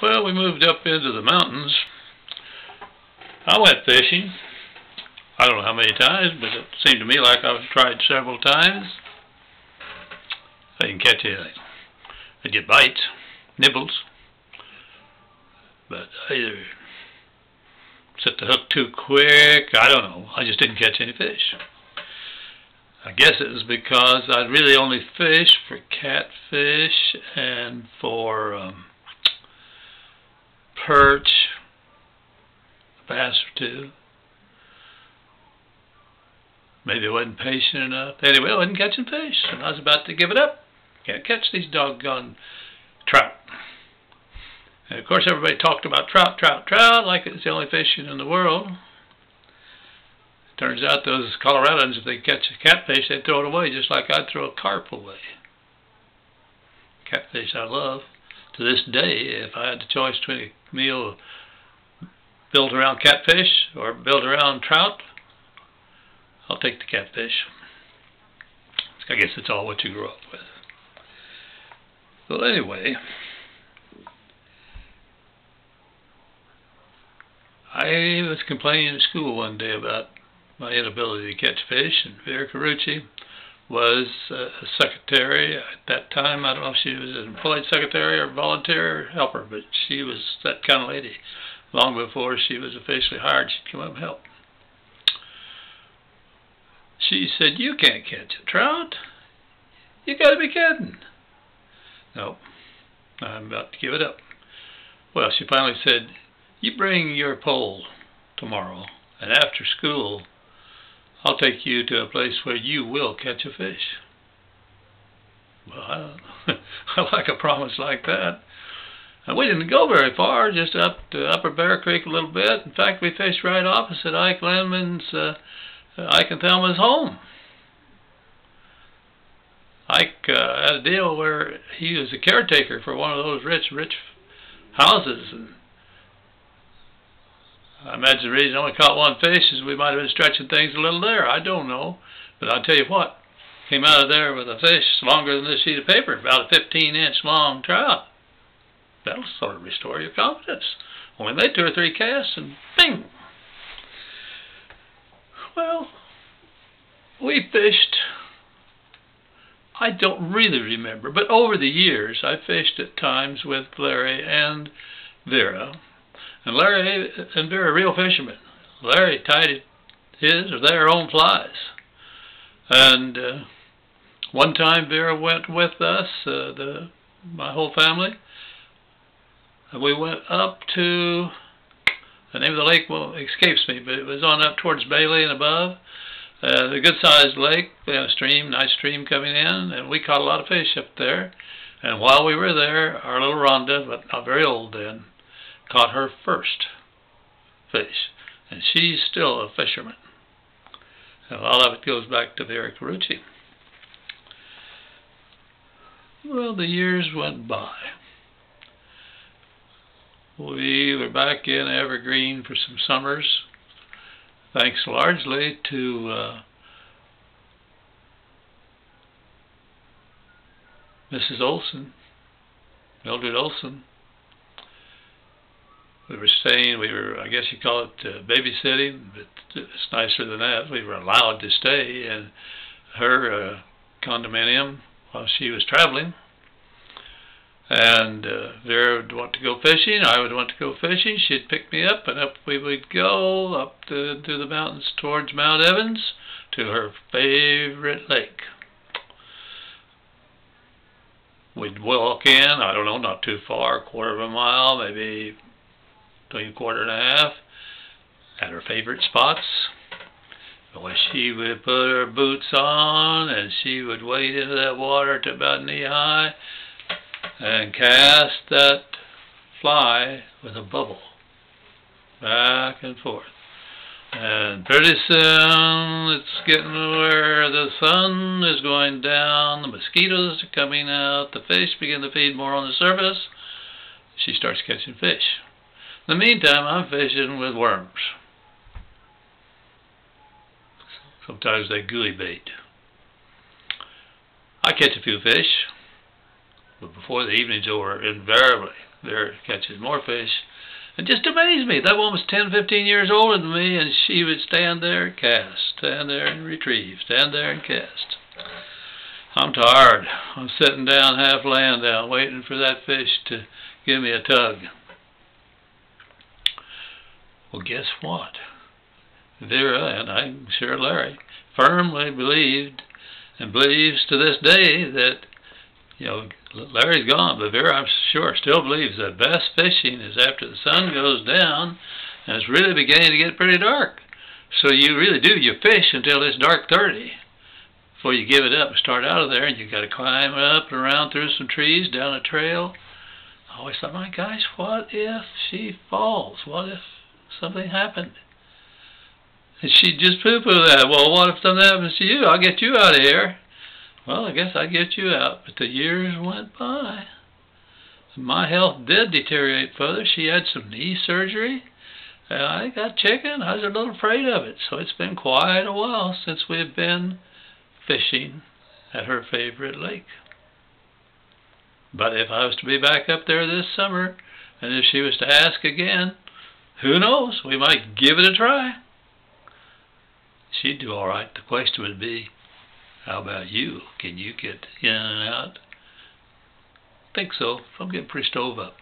Well, we moved up into the mountains. I went fishing. I don't know how many times, but it seemed to me like I've tried several times. I didn't catch anything. I'd get bites, nibbles, but I either set the hook too quick, I don't know. I just didn't catch any fish. I guess it was because I really only fished for catfish and for perch, a bass or two. Maybe I wasn't patient enough. Anyway, I wasn't catching fish, and I was about to give it up. Can't catch these doggone trout. And of course, everybody talked about trout, trout, trout, like it's the only fish in the world. Turns out those Coloradans, if they catch a catfish, they throw it away, just like I'd throw a carp away. Catfish I love. To this day, if I had the choice between a meal built around catfish or built around trout, I'll take the catfish. I guess it's all what you grew up with. Well, anyway, I was complaining in school one day about my inability to catch fish, and Vera CARRUCCI was a secretary at that time. I don't know if she was an employed secretary or volunteer helper, but she was that kind of lady. Long before she was officially hired, she'd come up and help. She said, "You can't catch a trout. You got to be kidding." No, I'm about to give it up. Well, she finally said, "You bring your pole tomorrow, and after school, I'll take you to a place where you will catch a fish." Well, I like a promise like that. And we didn't go very far, just up to Upper Bear Creek a little bit. In fact, we fished right opposite Ike Landman's, Ike and Thelma's home. Ike had a deal where he was a caretaker for one of those rich houses, and I imagine the reason I only caught one fish is we might have been stretching things a little there. I don't know. But I'll tell you what, came out of there with a fish longer than this sheet of paper, about a 15-inch long trout. That'll sort of restore your confidence. Only made 2 or 3 casts and bing! Well, we fished, I don't really remember, but over the years I fished at times with Larry and Vera. And Larry and Vera are real fishermen. Larry tied his or their own flies. And one time Vera went with us, my whole family, and we went up to, the name of the lake escapes me, but it was on up towards Bailey and above. A good-sized lake, a stream, nice stream coming in, and we caught a lot of fish up there. And while we were there, our little Rhonda, but not very old then, caught her first fish, and she's still a fisherman. And a lot of it goes back to Vera CARRUCCI. Well, the years went by. We were back in Evergreen for some summers, thanks largely to Mrs. Olson, Mildred Olson. We were staying, I guess you call it babysitting, but it's nicer than that. We were allowed to stay in her condominium while she was traveling. And Vera would want to go fishing, I would want to go fishing. She'd pick me up, and up we would go, up to the mountains towards Mount Evans, to her favorite lake. We'd walk in, I don't know, not too far, 1/4 of a mile, maybe between 1/4 and a half, at her favorite spots. When she would put her boots on, and she would wade into that water to about knee-high, and cast that fly with a bubble, back and forth. And pretty soon, it's getting where the sun is going down, the mosquitoes are coming out, the fish begin to feed more on the surface. She starts catching fish. In the meantime, I'm fishing with worms. Sometimes they gooey bait. I catch a few fish, but before the evening's over, invariably, Vera catches more fish. It just amazed me. That one was 10, 15 years older than me, and she would stand there and cast, stand there and retrieve, stand there and cast. I'm tired. I'm sitting down, half laying down, waiting for that fish to give me a tug. Well, guess what? Vera, and I'm sure Larry, firmly believed and believes to this day that, Larry's gone, but Vera, I'm sure, still believes that best fishing is after the sun goes down and it's really beginning to get pretty dark. So you really do, you fish until it's dark 30 before you give it up and start out of there, and you got to climb up and around through some trees, down a trail. I always thought, my gosh, what if she falls? What if something happened? And she'd just poo-poo that. Well, what if something happens to you? I'll get you out of here. Well, I guess I'd get you out. But the years went by. My health did deteriorate further. She had some knee surgery. I got chicken. I was a little afraid of it. So it's been quite a while since we've been fishing at her favorite lake. But if I was to be back up there this summer, and if she was to ask again, who knows? We might give it a try. She'd do all right. The question would be, how about you? Can you get in and out? I think so. I'm getting pretty stove up.